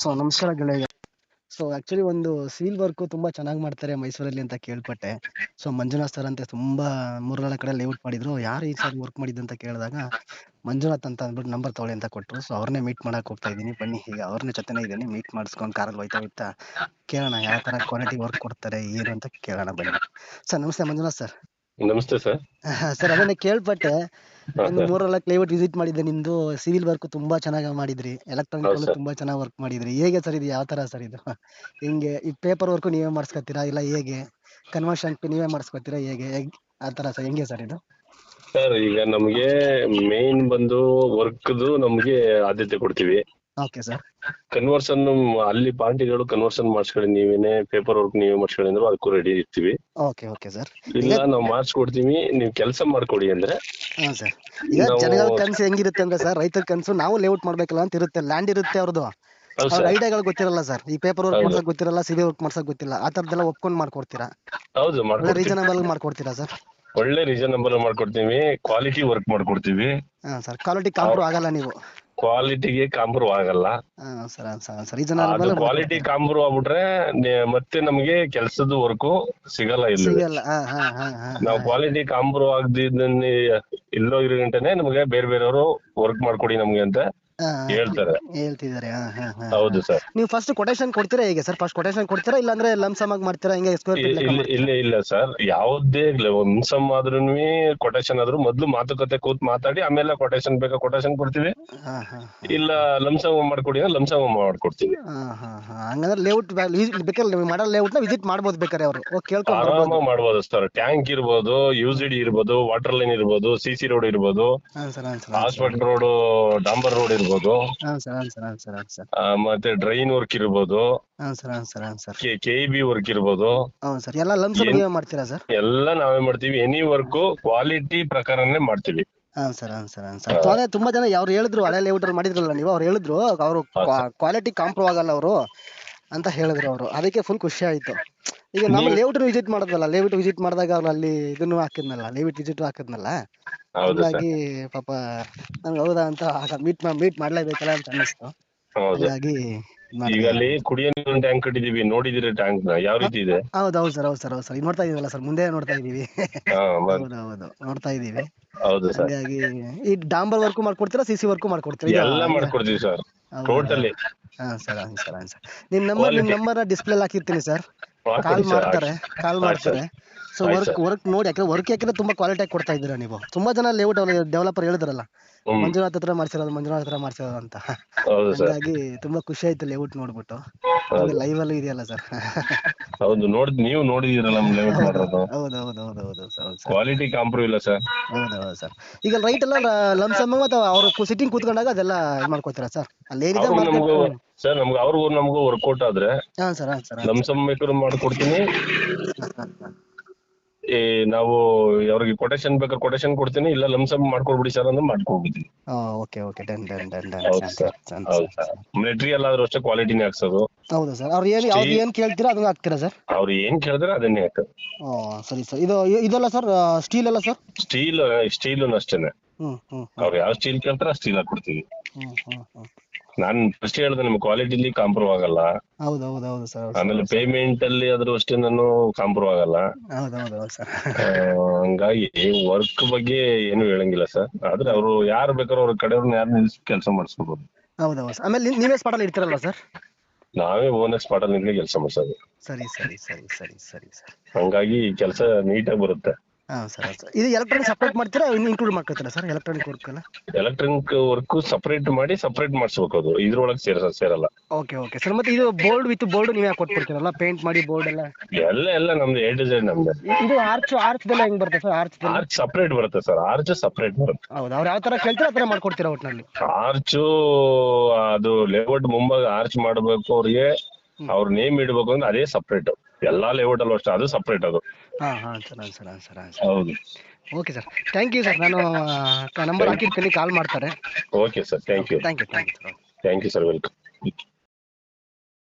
So ನಮಸ್ಕಾರ ಗೆಳೆಯ. So actually ಒಂದು ಸಿವಿಲ್ ವರ್ಕ್ ತುಂಬಾ ಚೆನ್ನಾಗಿ ಮಾಡ್ತಾರೆ ಮೈಸೂರಲ್ಲಿ ಅಂತ ಕೇಳ್ಪಟ್ಟೆ. ಸೊ ಮಂಜುನಾಥ್ ಸರ್ ಅಂತ ತುಂಬಾ ಮೂರ್ನಾಲ್ಕು ಕಡೆ ಲೇಔಟ್ ಮಾಡಿದ್ರು. ಯಾರು ಈ ಸರ್ ವರ್ಕ್ ಮಾಡಿದ್ದು ಅಂತ ಕೇಳಿದಾಗ ಮಂಜುನಾಥ್ ಅಂತ ಅಂದ್ಬಿಟ್ಟು ನಂಬರ್ ತಗೊಳ್ಳಿ ಅಂತ ಕೊಟ್ರು. ಸೊ ಅವ್ರನ್ನೇ ಮೀಟ್ ಮಾಡಕ್ ಹೋಗ್ತಾ ಇದ್ದೀನಿ. ಬನ್ನಿ, ಈಗ ಅವ್ರನ್ನ ಜೊತೆನೇ ಇದ್ದೀನಿ. ಮೀಟ್ ಮಾಡಿಸ್ಕೊಂಡು ಕಾರಲ್ಲಿ ಹೋಯ್ತಾ ಕೇಳೋಣ ಯಾವ ತರ ಕ್ವಾಲಿಟಿ ವರ್ಕ್ ಕೊಡ್ತಾರೆ ಏನು ಅಂತ ಕೇಳೋಣ ಬನ್ನಿ. ಸರ್ ನಮಸ್ತೆ ಮಂಜುನಾಥ್ ಸರ್. ನಮಸ್ತೆ ಸರ್. ಸರ್ ಅದನ್ನೇ ಕೇಳ್ಪಟ್ಟೆ. ಹಾ ಒಂದು ಸರ್. 3-4 ಲೇಔಟ್ ವಿಸಿಟ್ ಮಾಡಿದ್ದೆ. ನಿಮ್ದು ಸಿವಿಲ್ ವರ್ಕ್ ತುಂಬಾ ಚೆನ್ನಾಗಿ ಮಾಡಿದ್ರಿ. ಎಲೆಕ್ಟ್ರಾನಿಕ್ ಹೌದು ಅಲ್ಲೂ ಸರ್. ತುಂಬಾ ಚೆನ್ನಾಗಿ ವರ್ಕ್ ಮಾಡಿದ್ರಿ. ಹೇಗೆ ಸರ್ ಇದು ಯಾವ ತರ ಸರ್ ಇದು? ಹಿಂಗೆ ಈ ಪೇಪರ್ ವರ್ಕ್ ನೀವೇ ಮಾಡಿಸ್ಕೊತೀರಾ ಇಲ್ಲ ಹೇಗೆ? ಕನ್ವರ್ಷನ್ ನೀವೇ ಮಾಡಿಸ್ಕೊತೀರಾ ಹೇಗೆ? ಆ ತರ ಸರ್ ಹೆಂಗೆ ಸರ್ ಇದು? ಸರ್ ಈಗ ನಮ್ಗೆ ಮೇನ್ ಬಂದು ವರ್ಕ್ದು ನಮ್ಗೆ ಆದ್ಯತೆ ಕೊಡ್ತೀವಿ. Okay sir. ಕನ್ವರ್ಷನ್ ಅಲ್ಲಿ ಪಾರ್ಟಿಗಳು ಕನ್ವರ್ಷನ್ ಮಾಡಿಸ್ಕೊಳ್ಳಿ, ನೀವೇನೆ ಪೇಪರ್ ವರ್ಕ್ ನೀವೇ ಮಾಡಿಸ್ಕೊಳ್ಳಿ ಅಂದ್ರೆ ಅದಕ್ಕೂ ರೆಡಿ ಇರ್ತೀವಿ. Okay okay sir. ಇಲ್ಲ ನಾವು ಮಾಡಿಸ್ಕೊಡ್ತೀವಿ, ನೀವು ಕೆಲಸ ಮಾಡ್ಕೊಡಿ ಅಂದ್ರೆ ಹಾ ಸರ್. ಈಗ ನಾವು. ಜನಗಳ ಕನ್ಸು ಹೆಂಗಿರುತ್ತೆ ಅಂದ್ರೆ ಸರ್, ರೈತರ ಕನ್ಸು ನಾವು ಲೇಔಟ್ ಮಾಡ್ಬೇಕಲ್ಲ ಅಂತ ಇರುತ್ತೆ. ಲ್ಯಾಂಡ್ ಇರುತ್ತೆ ಅವ್ರದ್ದು. ಹೌದು ಅವ್ರ ಸರ್. ಐಡಿಯಾಗಳು ಗೊತ್ತಿರಲ್ಲ ಸರ್. ಈ ಪೇಪರ್ ವರ್ಕ್ ಹೌದು ಮಾಡ್ಸಕ್ ಗೊತ್ತಿರಲ್ಲ, ಸಿವಿಲ್ ವರ್ಕ್ ಮಾಡ್ಸಕ್ ಗೊತ್ತಿಲ್ಲ. ಆ ತರದ್ದೆಲ್ಲ ಒಪ್ಕೊಂಡ್ ಮಾಡ್ಕೊಡ್ತೀರಾ? ಹೌದು ಒಳ್ಳೆ ಮಾಡ್ಕೊಡ್ತೀವಿ. ರೀಸನಬಲ್ ಮಾಡ್ಕೊಡ್ತೀರಾ ಸರ್? ಒಳ್ಳೆ ರೀಸನಬಲ್ ಮಾಡ್ಕೊಡ್ತೀವಿ, ಕ್ವಾಲಿಟಿ ವರ್ಕ್ ಮಾಡ್ಕೊಡ್ತೀವಿ. ಹಾ ಸರ್. ಕ್ವಾಲಿಟಿ ಕಾಂಪ್ರೂವ್ ಆಗಲ್ಲ ನೀವು? ಕ್ವಾಲಿಟಿಗೆ ಕಾಂಪ್ರೂವ್ ಆಗಲ್ಲ. ಹಾ ಸರ್ ಸರ್ ಅದು ರೀಸನಬಲ್ ಕ್ವಾಲಿಟಿ ಮಾಡ್ಕೊಡ್ತೀರಾ? ಕಾಂಪ್ರೂವ್ ಆಗ್ಬಿಟ್ರೆ ಮತ್ತೆ ನಮಗೆ ಕೆಲಸದ ವರ್ಕು ಸಿಗಲ್ಲ ಇಲ್ಲವೇ. ಸಿಗಲ್ಲ. ಹಾ ಹಾ ಹಾ ಹಾ ನಾವು ಹಾ ಕ್ವಾಲಿಟಿ ಕಾಂಪ್ರೂವ್ ಆಗದಿದ್ದನ್ನೇ ಇಲ್ಲೋ ಇರೋ ಗಂಟನೆ ನಮಗೆ ಬೇರೆಯವರು ವರ್ಕ್ ಮಾಡ್ಕೊಡಿ ನಮ್ಗೆ ಅಂತ ಹಾ ಹೇಳ್ತಾರೆ. ಹೇಳ್ತಿದ್ದಾರೆ. ಹಾ ಹಾ ಹಾ ಹಾ. ಹೌದು ಸರ್. ನೀವು ಫಸ್ಟ್ ಕೊಟೇಶನ್ ಕೊಡ್ತೀರಾ ಹೇಗೆ ಸರ್? ಫಸ್ಟ್ ಕೊಟೇಶನ್ ಕೊಡ್ತೀರಾ ಇಲ್ಲಾಂದ್ರೆ ಲಂಸಮ್ ಆಗಿ ಮಾಡ್ತೀರಾ? ಹಿಂಗೆ ಸ್ಕ್ವೇರ್ ಫೀಟ್ ಲೆಕ್ಕ ಇಲ್ಲ ಮಾಡ್ತೀರಾ? ಇಲ್ಲ ಇಲ್ಲ ಸರ್, ಯಾವುದೇ ವಂಶಮ್ ಆದ್ರೂ ಕೊಟೇಶನ್ ಆದ್ರೂ ಮೊದ್ಲು ಮಾತುಕತೆ ಕೂತ್ ಮಾತಾಡಿ ಆಮೇಲೆ ಕೊಟೇಶನ್ ಬೇಕಾ ಕೊಟೇಶನ್ ಕೊಡ್ತೀವಿ. ಹಾ ಹಾ ಹಾ ಇಲ್ಲ ಲಂಸಮ್ ಮಾಡ್ಕೊಡಿ ಅಂದ್ರೆ ಲಂಸಮ್ ಮಾಡ್ಕೊಡ್ತೀವಿ. ಹಾ ಹಾ ಹಾ. ಹಂಗಂದ್ರೆ ಲೇಔಟ್ ಬೇಕಾದ್ರೆ ನೀವು ಮಾಡೋ ಲೇಔಟ್ ನ ವಿಸಿಟ್ ಮಾಡ್ಬೋದು, ಬೇಕಾದ್ರೆ ಅವರು ಹೋಗಿ ಕೇಳ್ಕೊಂಡ್ ಬರ್ಬೋದು. ಆರಾಮಾಗಿ ಮಾಡ್ಬೋದು ಸರ್. ಟ್ಯಾಂಕ್ ಇರ್ಬೋದು, ಯುಸಿಡಿ ಇರ್ಬೋದು, ವಾಟರ್ ಲೈನ್ ಇರ್ಬೋದು, ಸಿಸಿ ರೋಡ್ ಇರ್ಬೋದು, ಹಾ ಸರ್ ಹಾ ಸರ್ ಹಾ ಸರ್ ಹಾಸ್ಪಿಟಲ್ ರೋಡ್, ಡಾಂಬರ್ ರೋಡ್ ಇರ್ಬೋದು, ಹಾ ಸರ್ ಹಾ ಸರ್ ಹಾ ಸರ್ ಹಾ ಸರ್ ಮತ್ತೆ ಡ್ರೈನ್ ವರ್ಕ್ ಇರ್ಬೋದು, ಹಾ ಸರ್ ಹಾ ಸರ್ ಹಾ ಸರ್ ಕೆಇಬಿ ವರ್ಕ್ ಇರ್ಬೋದು. ಹೌದು ಸರ್. ಎಲ್ಲ ಲಂಸಮ್ ನೀವೇ ಮಾಡ್ತೀರಾ ಸರ್? ಎಲ್ಲ ನಾವೇ ಮಾಡ್ತೀವಿ. ಎನಿ ವರ್ಕ್ ಕ್ವಾಲಿಟಿ ಪ್ರಕಾರನೇ ಮಾಡ್ತೀವಿ. ಹಾ ಸರ್ ಹಾ ಸರ್ ಹಾ ಸರ್. ಅದೇ ತುಂಬಾ ಜನ ಅವ್ರು ಹೇಳಿದ್ರು, ಹಳೆ ಲೇಔಟ್ ಮಾಡಿದ್ರಲ್ಲ ನೀವು, ಅವ್ರು ಹೇಳಿದ್ರು ಅವರು ಹಾ ಸರ್. ಕ್ವಾಲಿಟಿ ಕಾಂಪ್ರೂವ್ ಆಗಲ್ಲ ಅವರು ಅಂತ ಹೇಳಿದ್ರು ಅವರು. ಅದಕ್ಕೆ ಫುಲ್ ಖುಷಿ ಆಯ್ತು. ಈಗ ನಮ್ಮ ನೀವು. ಲೇಔಟ್ ವಿಸಿಟ್ ಮಾಡಿದ್ವಲ್ಲ, ಲೇಔಟ್ ವಿಸಿಟ್ ಮಾಡಿದಾಗ ಅವ್ರು ಅಲ್ಲಿ ಇದನ್ನು ಹಾಕಿದ್ನಲ್ಲ, ಲೇಔಟ್ ವಿಸಿಟ್ ಹಾಕಿದ್ನಲ್ಲ. ಹೌದು ಸರ್. ಹಂಗಾಗಿ ಪಾಪ ನಂಗೆ ಹೌದಾ ಅಂತ ಮೀಟ್ ಮಾಡ್ಲೇಬೇಕಲ್ಲ ಅಂತ ಅನ್ನಿಸ್ತು. ಹೌದು. ಹಂಗಾಗಿ ಈಗ ಮಾಡಿದೆ. ಅಲ್ಲಿ ಕುಡಿಯೋ ನೀರಿನ ಟ್ಯಾಂಕ್ ಕಟ್ಟಿದೀವಿ, ನೋಡಿದಿರಿ ಟ್ಯಾಂಕ್ ನ ಯಾವ ರೀತಿ ಇದೆ? ಹೌದೌದು ಸರ್, ಹೌದು ಸರ್, ಹೌದು ಸರ್. ಈಗ ನೋಡ್ತಾ ಇದೀವಲ್ಲ ಸರ್, ಮುಂದೆ ನೋಡ್ತಾ ಇದೀವಿ. ಹಾ ಹೌದೌದು ನೋಡ್ತಾ ಇದೀವಿ. ಹೌದು ಸರ್. ಹಂಗಾಗಿ ಈ ಡಾಂಬರ್ ವರ್ಕ್ ಮಾಡ್ಕೊಡ್ತೀರಾ, ಸಿಸಿ ವರ್ಕ್ ಮಾಡ್ಕೊಡ್ತೀರಾ? ಇದು ಎಲ್ಲ ಮಾಡ್ಕೊಡ್ತೀವಿ ಸರ್, ಹೌದಾ? ಟೋಟಲಿ. ಹಾ ಸರ್ ಹಾ ಸರ್ ಹಾ ಸರ್. ನಿಮ್ ಕ್ವಾಲಿಟಿ ನಂಬರ್ ಡಿಸ್ಪ್ಲೇ ಹಾಕಿರ್ತೀನಿ ಸರ್. ಹಾಕೊಡಿ ಸರ್. ಕಾಲ್ ಆಯ್ತು ಸರ್. ಮಾಡ್ತಾರೆ. ಸೊ ಆಯ್ತು ವರ್ಕ್ ಸರ್. ವರ್ಕ್ ನೋಡಿ, ಯಾಕಂದ್ರೆ ವರ್ಕ್ ಯಾಕಂದ್ರೆ ತುಂಬಾ ಕ್ವಾಲಿಟಿ ಆಗಿ ಕೊಡ್ತಾ ಇದ್ದೀರಾ ನೀವು. ತುಂಬಾ ಜನ ಲೇಔಟ್ ಡೆವಲಪರ್ ಹೇಳಿದ್ರಲ್ಲ, ಮಂಜುನಾಥ್ ಹತ್ರ ಮಾಡ್ಸಿರೋದು ಅಂತ. ಹೌದು ಸರ್. ಹಂಗಾಗಿ ತುಂಬಾ ಖುಷಿ ಆಯ್ತು ಲೇಔಟ್ ನೋಡ್ಬಿಟ್ಟು. ನಮ್ಗೆ ಹೌದು ಲೈವ್ ಅಲ್ಲಿ ಇದೆಯಲ್ಲ ಸರ್. ಹೌದು, ನೀವು ನೋಡಿದಿರಲ್ಲ ನಮ್ ಲೇಔಟ್ ಮಾಡೋದು. ಹೌದು ಸರ್. ಕ್ವಾಲಿಟಿ ಕಾಂಪ್ರೂವ್ ಇಲ್ಲ ಸರ್. ಹೌದೌದು ಸರ್. ಈಗ ರೈಟ್ ಎಲ್ಲ ಲಂಸಮ್ ಅಥವಾ ಅವ್ರು ಸಿಟ್ಟಿಂಗ್ ಕೂತ್ಕೊಂಡಾಗ ಅದೆಲ್ಲ ಇದು ಮಾಡ್ಕೋತೀರಾ ಸರ್? ಅಲ್ಲಿ ಏನಿದೆ ಅವ್ರಿಗೂ ಮಾರ್ಕೆಟ್. ನಮಗೂ ಸರ್, ಅವ್ರಿಗೂ ನಮಗೂ ವರ್ಕೌಟ್ ಆದ್ರೆ ಹಾ ಸರ್ ಹಾ ಸರ್ ಹಾ ಸರ್. ಲಂಸಮ್ ಬೇಕಾದ್ರೂ ಮಾಡ್ಕೊಡ್ತೀನಿ. ನಾವು ಅವ್ರಿಗೆ ಕೊಟೇಶನ್ ಬೇಕಾದ್ರೆ ಕೊಟೇಶನ್ ಕೊಡ್ತೀನಿ, ಇಲ್ಲ ಲಂಸಮ್ ಮಾಡ್ಕೊಡ್ಬಿಡಿ ಸರ್ ಅಂದ್ರೆ ಮಾಡ್ಕೊಡ್ಬಿಡ್ತೀನಿ. Okay okay done done done done ಹೌದು ಸರ್. ಹೌದು ಸರ್. ಮೆಟೀರಿಯಲ್ ಆದ್ರೂ ಅಷ್ಟೇ ಕ್ವಾಲಿಟಿನೇ ಹಾಕ್ಸೋದು. ಹೌದು ಸರ್. ಅವ್ರು ಯಾವ್ದು ಏನ್ ಕೇಳ್ತೀರಾ ಅದನ್ನ ಹಾಕ್ತೀರಾ ಸರ್? ಅವ್ರು ಏನ್ ಕೇಳಿದ್ರೆ ಅದನ್ನೇ ಹಾಕೋದು. ಸರಿ ಸರ್. ಇದಲ್ಲ ಸರ್, ಸ್ಟೀಲ್ ಅಲ್ಲ ಸರ್? ಸ್ಟೀಲ್ ಅಷ್ಟೇನೆ. ಅವ್ರು ಯಾವ ಸ್ಟೀಲ್ ಕೇಳ್ತಾರೆ ಆ ಸ್ಟೀಲ್ ಹಾಕೊಡ್ತೀವಿ. ನಾನ್ ಫಸ್ಟ್ ಹೇಳ್ದೆ ನಿಮ್ಗೆ ಕ್ವಾಲಿಟಿಲಿ ಕಾಂಪ್ರೂವ್ ಆಗಲ್ಲ. ಹೌದು ಸರ್. ಆಮೇಲೆ ಪೇಮೆಂಟ್ ಅಲ್ಲಿ ಆದ್ರೂ ಅಷ್ಟೇ ನಾನು ಕಾಂಪ್ರೂವ್ ಆಗಲ್ಲ. ಹೌದು ಸರ್. ಹಂಗಾಗಿ ವರ್ಕ್ ಬಗ್ಗೆ ಏನು ಹೇಳಂಗಿಲ್ಲ ಸರ್. ಆದ್ರೆ ಅವರು ಯಾರು ಬೇಕಾದ್ರೂ ಅವ್ರ ಕಡೆಯವ್ರನ್ನ ಯಾರು ನಿಲ್ಸಿ ಕೆಲಸ ಮಾಡಿಸ್ಕೋಬಹುದು. ಹೌದೌದು ಸರ್. ಆಮೇಲೆ ನೀವೇ ಸ್ಪಾಟ್ ಅಲ್ಲಿ ಇರ್ತೀರಲ್ಲ ಸರ್? ನಾವೇ ಓನರ್ ಸ್ಪಾಟ್ ಅಲ್ಲಿ ನಿಂತ್ಕೊಂಡು ಕೆಲಸ ಮಾಡಿಸೋದು. ಸರಿ. ಹಂಗಾಗಿ ಕೆಲಸ ನೀಟಾಗಿ ಬರುತ್ತೆ. ಹಾ ಸರ್. ಇದು ಎಲೆಕ್ಟ್ರಾನಿಕ್ ಸಪ್ರೇಟ್ ಮಾಡ್ತೀರಾ, ಇನ್ಕ್ಲೂಡ್ ಮಾಡ್ಕೊತೀರಾ ಸರ್ ಎಲೆಕ್ಟ್ರಾನಿಕ್ ವರ್ಕ್ ಎಲ್ಲ? ಎಲೆಕ್ಟ್ರಾನಿಕ್ ವರ್ಕ್ ಸಪರೇಟ್ ಮಾಡಿ ಸಪರೇಟ್ ಮಾಡಿಸ್ಬೇಕು, ಅದು ಇದ್ರೊಳಗೆ ಸೇರಲ್ಲ. Okay sir. ಮತ್ತೆ ಇದು ಬೋರ್ಡ್ ನೀವೇ ಕೊಟ್ಬಿಡ್ತೀರಲ್ಲ, ಪೇಂಟ್ ಮಾಡಿ ಬೋರ್ಡ್ ಎಲ್ಲ? ಎಲ್ಲ ನಮ್ದು A to Z ನಮ್ದು. ಇದು ಆರ್ಚ್ ಹೆಂಗ್ ಬರುತ್ತೆ ಸರ್? ಆರ್ಚ್ ಸಪರೇಟ್ ಬರುತ್ತೆ ಸರ್. ಆರ್ಚ್ ಸಪರೇಟ್ ಬರುತ್ತೆ. ಹೌದು. ಅವ್ರು ಯಾವ ತರ ಕೇಳ್ತೀರಾ ಆ ತರ ಮಾಡ್ಕೊಡ್ತೀರಾ ಒಟ್ನಲ್ಲಿ? ಆರ್ಚು ಅದು ಲೇಔಟ್ ಮುಂಭಾಗ ಆರ್ಚ್ ಮಾಡ್ಬೇಕು, ಅವ್ರಿಗೆ ಅವ್ರ ನೇಮ್ ಇಡ್ಬೇಕು ಅಂದ್ರೆ ಅದೇ ಸಪರೇಟ್. ಎಲ್ಲಾ ಲೇಔಟ್ ಅಲ್ಲೂ ಅಷ್ಟೇ, ಅದು ಸಪರೇಟ್ ಅದು. ಸರ್. ಹೌದು. Okay sir. Thank you sir. ನಾನು ನಂಬರ್ ಹಾಕಿರ್ತೀನಿ, ಕಾಲ್ ಮಾಡ್ತಾರೆ. Okay sir. Thank you thank you sir. Sir. Welcome.